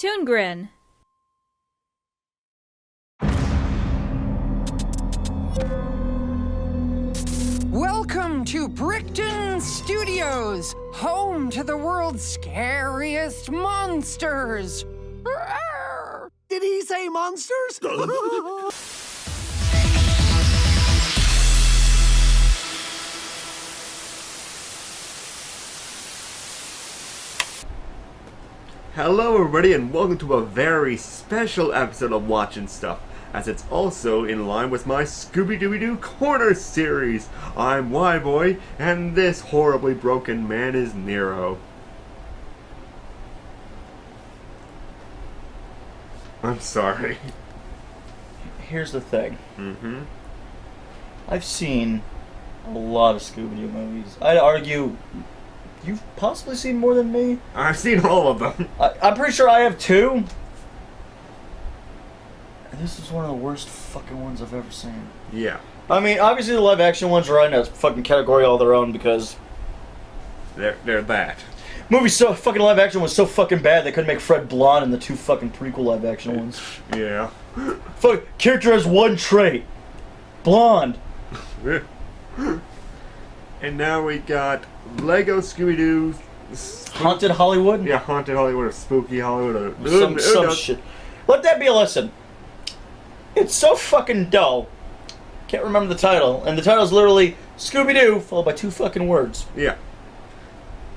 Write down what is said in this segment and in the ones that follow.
ToonGrin. Welcome to Brickton Studios, home to the world's scariest monsters. Did he say monsters? Hello everybody and welcome to a very special episode of Watchin' Stuff, as it's also in line with my Scooby-Doo Corner series. I'm WHYBOY, and this horribly broken man is NERO. I'm sorry. Here's the thing. I've seen a lot of Scooby-Doo movies. I'd argue you've possibly seen more than me. I've seen all of them. I'm pretty sure I have too. And this is one of the worst fucking ones I've ever seen. Yeah. I mean, obviously the live-action ones are in a fucking category all their own because They're that. fucking live-action was so fucking bad they couldn't make Fred blonde in the two fucking prequel live-action ones. Yeah. Fuck, character has one trait. Blonde. And now we got Lego Scooby-Doo. Haunted Hollywood? Yeah, Haunted Hollywood or Spooky Hollywood or Some shit. Let that be a lesson. It's so fucking dull. Can't remember the title. And the title's literally Scooby-Doo, followed by two fucking words. Yeah.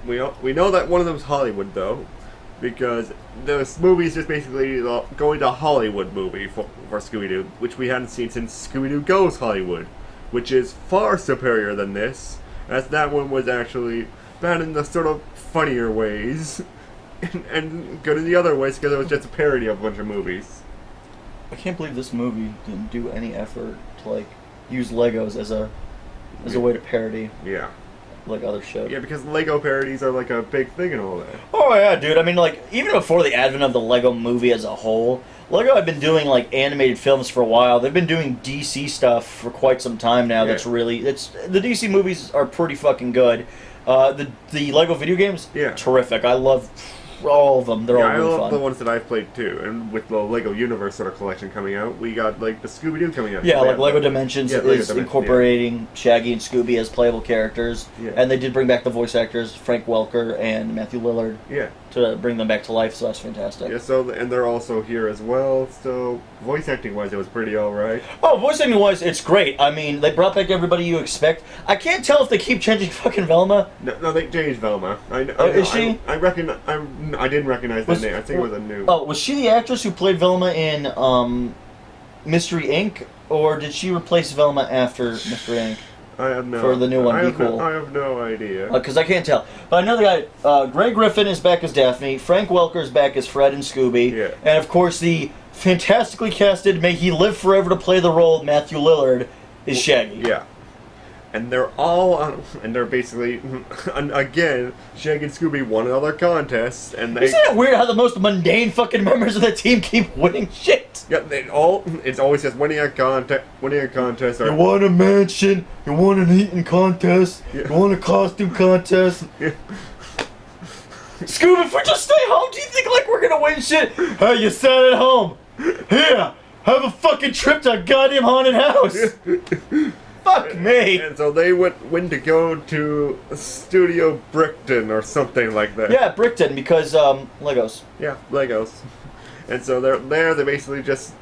We know that one of them's Hollywood, though, because this movie is just basically going to Hollywood movie for Scooby-Doo, which we hadn't seen since Scooby-Doo Goes Hollywood, which is far superior than this, as that one was actually bad in the sort of funnier ways, and good in the other ways because it was just a parody of a bunch of movies. I can't believe this movie didn't do any effort to, like, use Legos as a way to parody, Yeah. like, other shit. Yeah, because Lego parodies are like a big thing and all that. Oh yeah, dude. I mean, like, even before the advent of the Lego movie as a whole, Lego had been doing, like, animated films for a while. They've been doing DC stuff for quite some time now. Yeah. The DC movies are pretty fucking good. The Lego video games, Yeah. terrific. I love all of them. They're all I really love fun. the ones that I've played too, and with the Lego Universe sort of collection coming out, we got like the Scooby-Doo coming out. Yeah, like Lego Dimensions Yeah, Lego is Dimensions, incorporating Shaggy and Scooby as playable characters, Yeah. and they did bring back the voice actors Frank Welker and Matthew Lillard Yeah. to bring them back to life. So that's fantastic. Yeah, so, and they're also here as well, so voice acting wise it was pretty alright. Oh, voice acting wise, it's great. I mean, they brought back everybody you expect. I can't tell if they keep changing fucking Velma. No, they changed Velma. I know. Oh, is she? I didn't recognize that name. I think it was a new. Oh, was she the actress who played Velma in Mystery Inc., or did she replace Velma after Mystery Inc.? I have no. for the new one, I Be have Cool. I have no idea. Because I can't tell. But I know the guy, Greg Griffin is back as Daphne, Frank Welker is back as Fred and Scooby, Yeah. and of course the fantastically casted, may he live forever to play the role, Matthew Lillard, is Shaggy. Yeah. And they're all on, and they're basically, and again, Shaggy and Scooby won another contest, and they. Isn't it weird how the most mundane fucking members of the team keep winning shit? Yeah, it's always just winning a contest, or. You won a mansion, you won an eating contest, Yeah. you won a costume contest. Yeah. Scooby, if we just stay home, do you think like we're gonna win shit? Hey, you sat at home. Here, have a fucking trip to a goddamn haunted house. Fuck me. And so they went to go to Studio Brickton or something like that. Yeah, Brickton, because Legos. Yeah, Legos. And so they're there. They basically just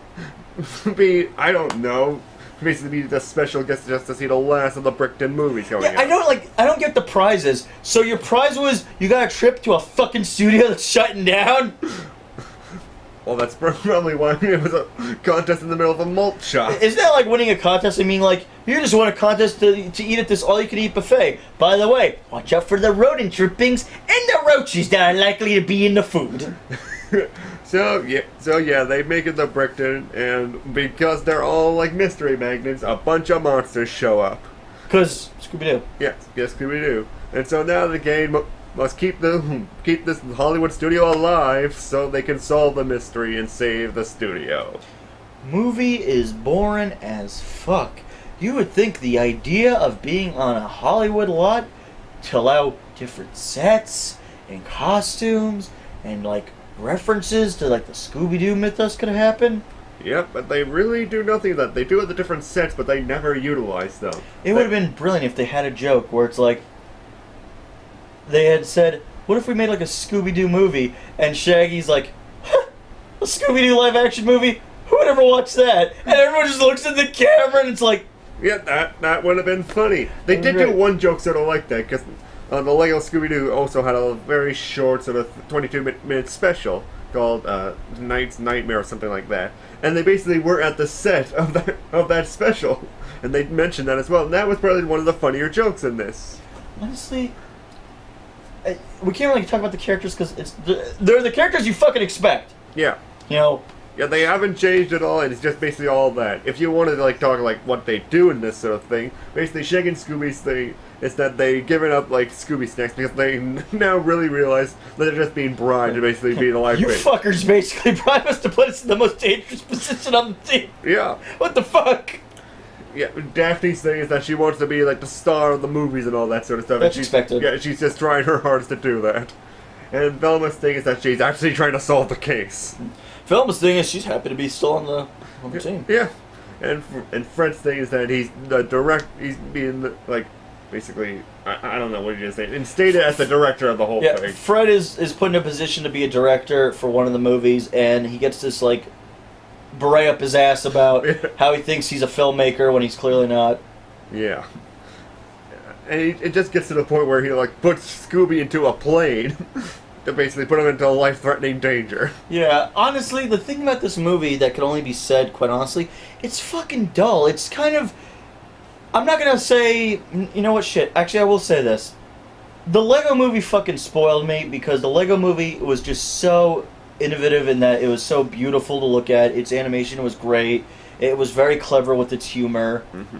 I don't know, basically be the special guest just to see the last of the Brickton movies going Yeah, out. I don't get the prizes. So your prize was you got a trip to a fucking studio that's shutting down? Well, that's probably why it was a contest in the middle of a malt shop. Isn't that like winning a contest? I mean, like, you just won a contest to eat at this all-you-can-eat buffet. By the way, watch out for the rodent drippings and the roaches that are likely to be in the food. So yeah, they make it to Brickton, and because they're all like mystery magnets, a bunch of monsters show up. Because Scooby-Doo. Yes, Scooby-Doo. And so now the game must keep this Hollywood studio alive so they can solve the mystery and save the studio. Movie is boring as fuck. You would think the idea of being on a Hollywood lot to allow different sets and costumes and like references to like the Scooby-Doo mythos could happen. Yep, but they really do nothing of that. They do it the different sets, but they never utilize them. It would have been brilliant if they had a joke where it's like, they had said, what if we made like a Scooby-Doo movie? And Shaggy's like, huh, a Scooby-Doo live-action movie? Who would ever watch that? And everyone just looks at the camera and it's like... Yeah, that would have been funny. They did do one joke sort of like that, because the Lego Scooby-Doo also had a very short sort of 22-minute special called Night's Nightmare or something like that. And they basically were at the set of that special. And they mentioned that as well. And that was probably one of the funnier jokes in this. Honestly, we can't really talk about the characters because they're the characters you fucking expect. Yeah. You know? Yeah, they haven't changed at all, and it's just basically all that. If you wanted to like talk like what they do in this sort of thing, basically Shaggy and Scooby's thing is that they've given up like Scooby snacks because they now really realize that they're just being bribed to basically be the life You bait. fuckers basically bribed us to put us in the most dangerous position on the team. Yeah. What the fuck? Yeah, Daphne's thing is that she wants to be like the star of the movies and all that sort of stuff. That's and expected. Yeah, she's just trying her hardest to do that. And Velma's thing is that she's actually trying to solve the case. Velma's thing is she's happy to be still on the team. Yeah, and Fred's thing is that he's being like basically I don't know what you just say. Instated as the director of the whole thing. Fred is put in a position to be a director for one of the movies, and he gets this like beret up his ass about how he thinks he's a filmmaker when he's clearly not. Yeah. And it just gets to the point where he like puts Scooby into a plane to basically put him into life-threatening danger. Yeah, honestly, the thing about this movie that could only be said, quite honestly, it's fucking dull. It's kind of... I'm not gonna say... You know what, shit. Actually, I will say this. The Lego Movie fucking spoiled me because the Lego Movie was just so innovative in that it was so beautiful to look at. Its animation was great. It was very clever with its humor. Mm-hmm.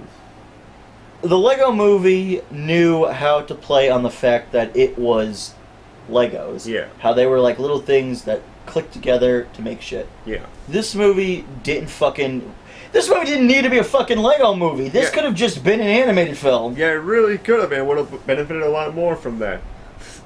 The Lego Movie knew how to play on the fact that it was Legos. Yeah. How they were like little things that clicked together to make shit. Yeah. This movie didn't need to be a fucking Lego movie. This could have just been an animated film. Yeah, it really could have, and would have benefited a lot more from that.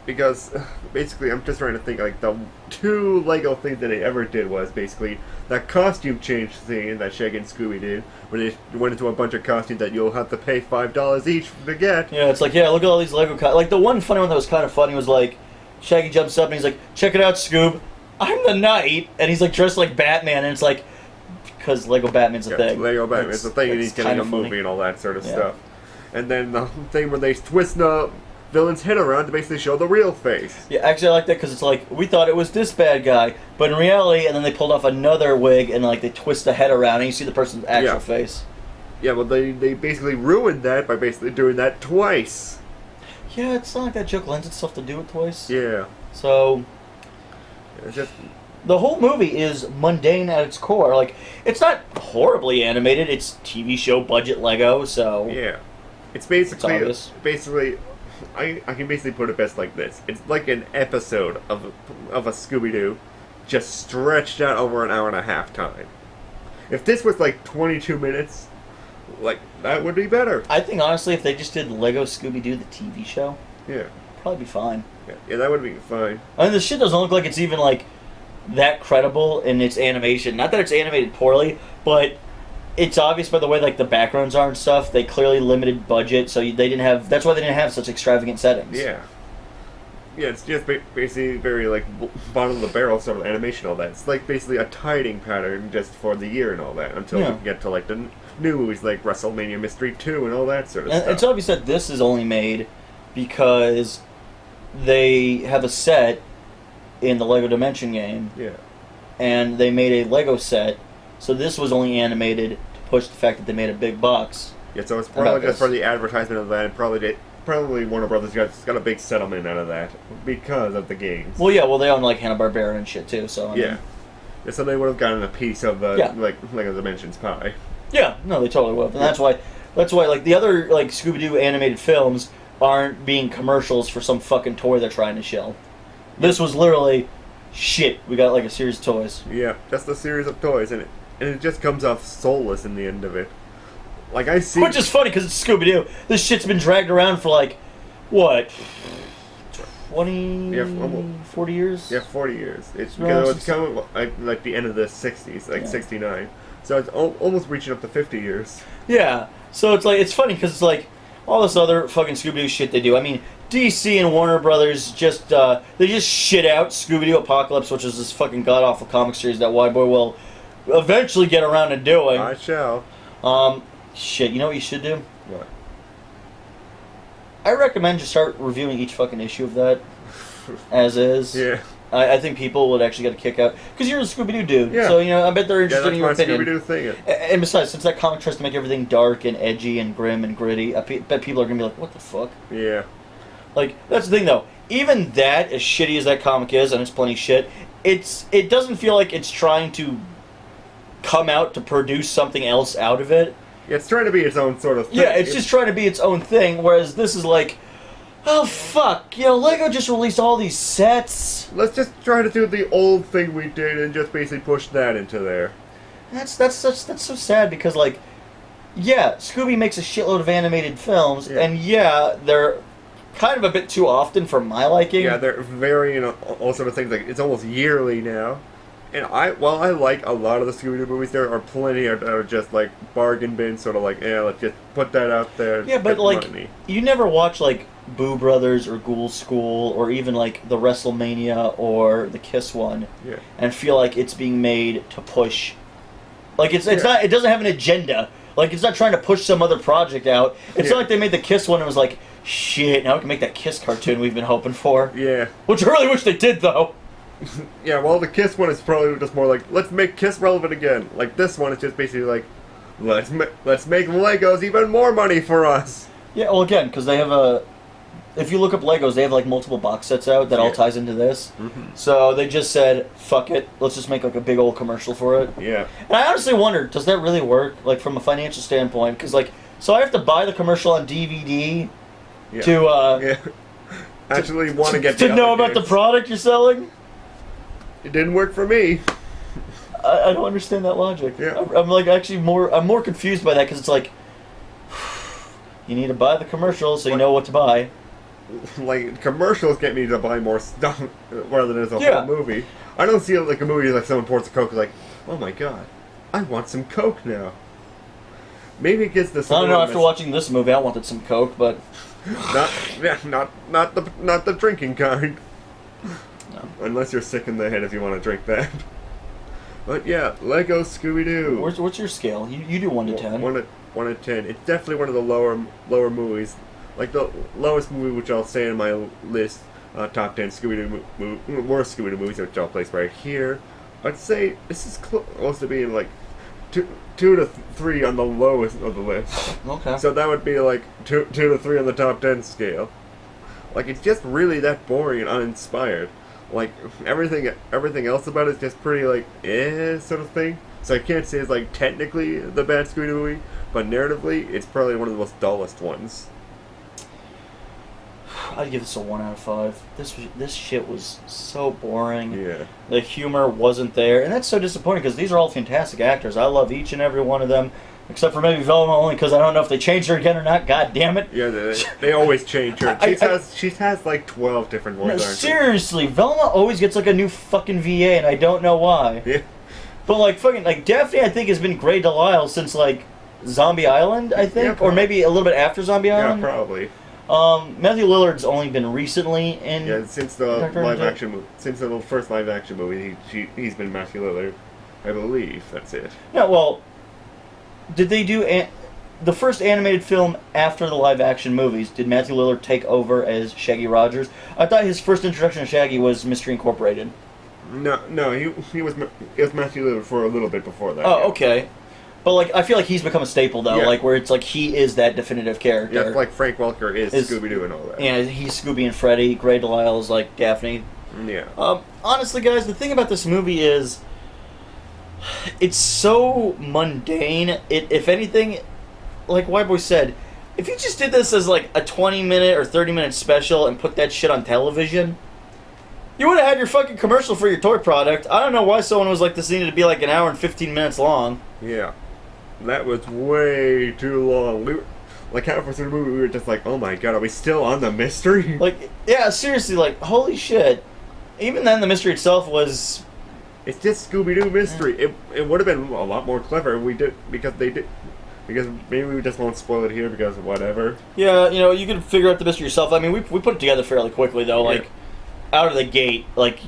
Because, basically, I'm just trying to think, like, the two Lego things that they ever did was, basically, that costume change thing that Shaggy and Scooby did, where they went into a bunch of costumes that you'll have to pay $5 each to get. Yeah, it's like, yeah, look at all these Lego costumes. Like, the one funny one that was kind of funny was, like, Shaggy jumps up and he's like, check it out, Scoob, I'm the Knight, and he's, like, dressed like Batman, and it's like, because Lego Batman's a thing. Lego Batman is a thing, and he's getting a movie and all that sort of stuff. And then the thing where they twist the villain's head around to basically show the real face. Yeah, actually I like that because it's like, we thought it was this bad guy, but in reality, and then they pulled off another wig and like they twist the head around and you see the person's actual face. Yeah, well they basically ruined that by basically doing that twice. Yeah, it's not like that joke lends itself to do it twice. Yeah. So, it's just... the whole movie is mundane at its core. Like, it's not horribly animated, it's TV show budget Lego, so... Yeah. It's basically... It's obvious. I can basically put it best like this. It's like an episode of a Scooby-Doo just stretched out over an hour and a half time. If this was like 22 minutes, like, that would be better. I think, honestly, if they just did Lego Scooby-Doo, the TV show, probably be fine. Yeah, that would be fine. I mean, the shit doesn't look like it's even, like, that credible in its animation. Not that it's animated poorly, but... it's obvious by the way like the backgrounds are and stuff. They clearly limited budget, so they didn't have. That's why they didn't have such extravagant settings. Yeah. Yeah, it's just basically very like bottom of the barrel sort of animation. All that. It's like basically a tiding pattern just for the year and all that until we get to like the new movies like WrestleMania Mystery 2 and all that sort of stuff. It's obvious that this is only made because they have a set in the Lego Dimension game. Yeah. And they made a Lego set. So this was only animated to push the fact that they made a big bucks. Yeah, so it's probably just for the advertisement of that, and probably Warner Brothers got a big settlement out of that because of the games. Well, yeah, they own like Hanna-Barbera and shit too. So I mean, so they would have gotten a piece of the like Lego Dimensions pie. Yeah, no, they totally would, and that's why like the other like Scooby-Doo animated films aren't being commercials for some fucking toy they're trying to shill. This was literally, shit, we got like a series of toys. Yeah, just a series of toys, and it just comes off soulless in the end of it. Like, I see... which is funny, because it's Scooby-Doo. This shit's been dragged around for, like, what? 20, Yeah, 40 years? Yeah, 40 years. It's Right. because it's coming like the end of the 60s, like 69. So it's almost reaching up to 50 years. Yeah. So it's like, it's funny because it's like all this other fucking Scooby-Doo shit they do. I mean, DC and Warner Brothers they just shit out Scooby-Doo Apocalypse, which is this fucking god-awful comic series that WHYBOY will eventually get around to doing. I shall. Shit, you know what you should do? What? I recommend you start reviewing each fucking issue of that as is. Yeah. I think people would actually get a kick out because you're a Scooby-Doo dude. Yeah. So I bet they're interested in your that's my opinion. Scooby-Doo thing. And besides, since that comic tries to make everything dark and edgy and grim and gritty, I bet people are gonna be like, "What the fuck?" Yeah. Like that's the thing though. Even that, as shitty as that comic is, and it's plenty shit, it doesn't feel like it's trying to come out to produce something else out of it. Yeah, it's trying to be its own sort of thing. Yeah, it's just trying to be its own thing. Whereas this is like, oh fuck, Lego just released all these sets. Let's just try to do the old thing we did and just basically push that into there. That's so sad because like, yeah, Scooby makes a shitload of animated films, and they're kind of a bit too often for my liking. Yeah, they're varying all sort of things. Like it's almost yearly now. And while I like a lot of the Scooby-Doo movies, there are plenty that are just like bargain bins, sort of like, let's just put that out there. Yeah, but like, you never watch like Boo Brothers or Ghoul School or even like the WrestleMania or the Kiss one, and feel like it's being made to push. Like it's not. It doesn't have an agenda. Like it's not trying to push some other project out. It's not like they made the Kiss one and was like, shit, now we can make that Kiss cartoon we've been hoping for. Yeah. Which I really wish they did though. Yeah, well, the Kiss one is probably just more like, let's make Kiss relevant again. Like, this one is just basically like, let's make Legos even more money for us. Yeah, well, again, because they have if you look up Legos, they have like multiple box sets out that all ties into this. Mm-hmm. So they just said, fuck it, let's just make like a big old commercial for it. Yeah. And I honestly wonder, does that really work, like from a financial standpoint? Because like, so I have to buy the commercial on DVD to actually want to get to know about the product you're selling. It didn't work for me. I don't understand that logic. Yeah. I'm like actually I'm more confused by that because it's like you need to buy the commercial so you know what to buy. Like commercials get me to buy more stuff rather than as a whole movie. I don't see it like a movie like someone pours a Coke like, oh my god, I want some Coke now. Maybe it gets the. I don't know. After watching this movie, I wanted some Coke, but not the drinking kind. No. Unless you're sick in the head if you want to drink that. But yeah, Lego Scooby-Doo. What's your scale? You do 1 to 10. 1 to 10. It's definitely one of the lower movies. Like the lowest movie, which I'll say in my list, top 10 Scooby-Doo worst Scooby-Doo movies, which I'll place right here. I'd say this is close to being like 2 to 3 on the lowest of the list. Okay. So that would be like 2 to 3 on the top 10 scale. Like it's just really that boring and uninspired. Like everything else about it is just pretty like sort of thing. So I can't say it's like technically the bad Scooby-Doo movie, but narratively it's probably one of the most dullest ones. I'd give this a 1 out of 5. This shit was so boring. Yeah. The humor wasn't there, and that's so disappointing because these are all fantastic actors. I love each and every one of them, except for maybe Velma, only because I don't know if they changed her again or not. God damn it! Yeah, they always change her. She has like 12 different voices. No, seriously, Velma always gets like a new fucking VA, and I don't know why. Yeah. But like fucking like Daphne, I think has been Grey Delisle since like Zombie Island, I think, or maybe a little bit after Zombie Island. Yeah, probably. Matthew Lillard's only been recently in. Since the first live action movie, he's been Matthew Lillard, I believe. That's it. No, well, did they do the first animated film after the live action movies? Did Matthew Lillard take over as Shaggy Rogers? I thought his first introduction to Shaggy was Mystery Incorporated. No, he was Matthew Lillard for a little bit before that. Oh, okay. But like, I feel like he's become a staple though, like where it's like he is that definitive character. Yeah, like Frank Welker is Scooby-Doo and all that. Yeah, he's Scooby and Freddy. Grey Delisle is like Daphne. Yeah. Honestly, guys, the thing about this movie is, it's so mundane. If anything, like WHYBOY said, if you just did this as like a 20-minute or 30-minute special and put that shit on television, you would have had your fucking commercial for your toy product. I don't know why someone was like, this needed to be like an hour and 15 minutes long. Yeah. That was way too long. like halfway through the movie, we were just like, oh my god, are we still on the mystery? Like, yeah, seriously, like, holy shit. Even then, the mystery itself was... It's just Scooby-Doo mystery. It would have been a lot more clever if we did, because maybe we just won't spoil it here because of whatever. Yeah, you know, you could figure out the mystery yourself. I mean, we put it together fairly quickly, though. Like, out of the gate, like,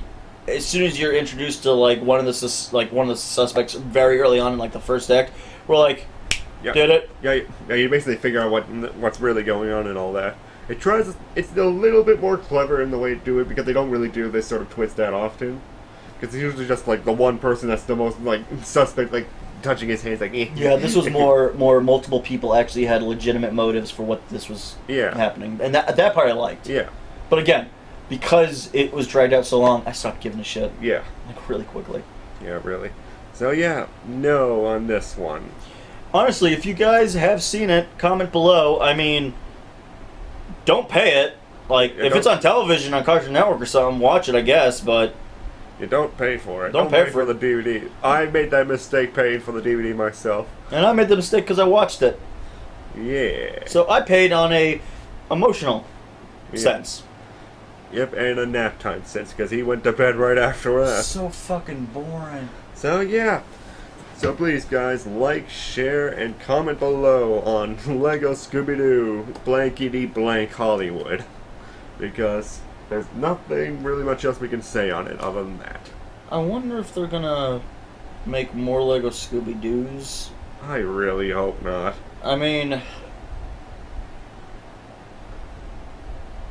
as soon as you're introduced to, like, one of the suspects very early on in, like, the first act, we're like, did it? Yeah, you basically figure out what's really going on and all that. It's a little bit more clever in the way to do it, because they don't really do this sort of twist that often. Because it's usually just, like, the one person that's the most, like, suspect, like, touching his hands, like, eh. Yeah, this was more multiple people actually had legitimate motives for what this was happening. And that part I liked. Yeah. But again, because it was dragged out so long, I stopped giving a shit. Yeah. Like, really quickly. Yeah, really. So, yeah, no on this one. Honestly, if you guys have seen it, comment below. I mean, don't pay it. Like, if it's on television on Cartoon Network or something, watch it, I guess, but... You don't pay for it. Don't pay for the DVD. I made that mistake paying for the DVD myself. And I made the mistake because I watched it. Yeah. So I paid on a emotional sense. Yep, and a nap time sense, because he went to bed right after that. So fucking boring. So, yeah. So please, guys, like, share, and comment below on Lego Scooby-Doo blankety blank Hollywood. Because there's nothing really much else we can say on it other than that. I wonder if they're gonna make more Lego Scooby-Doos. I really hope not. I mean...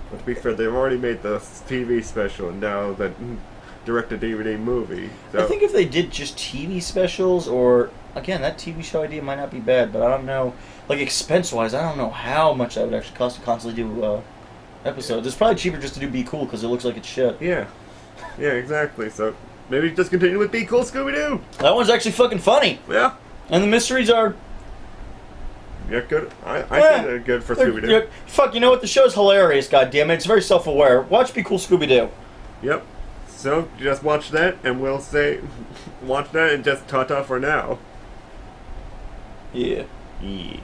But to be fair, they've already made the TV special, and now the direct-to-DVD movie. So. I think if they did just TV specials, or... Again, that TV show idea might not be bad, but I don't know... Like, expense-wise, I don't know how much that would actually cost to constantly do episodes. It's probably cheaper just to do Be Cool, because it looks like it's shit. Yeah. Yeah, exactly. So, maybe just continue with Be Cool Scooby-Doo! That one's actually fucking funny! Yeah. And the mysteries are... Yeah, good. I think they're good for Scooby-Doo. Fuck, you know what? The show's hilarious, goddammit. It's very self-aware. Watch Be Cool Scooby-Doo. Yep. So, just watch that, and we'll say... Watch that and just ta-ta for now. Yeah. Yeah.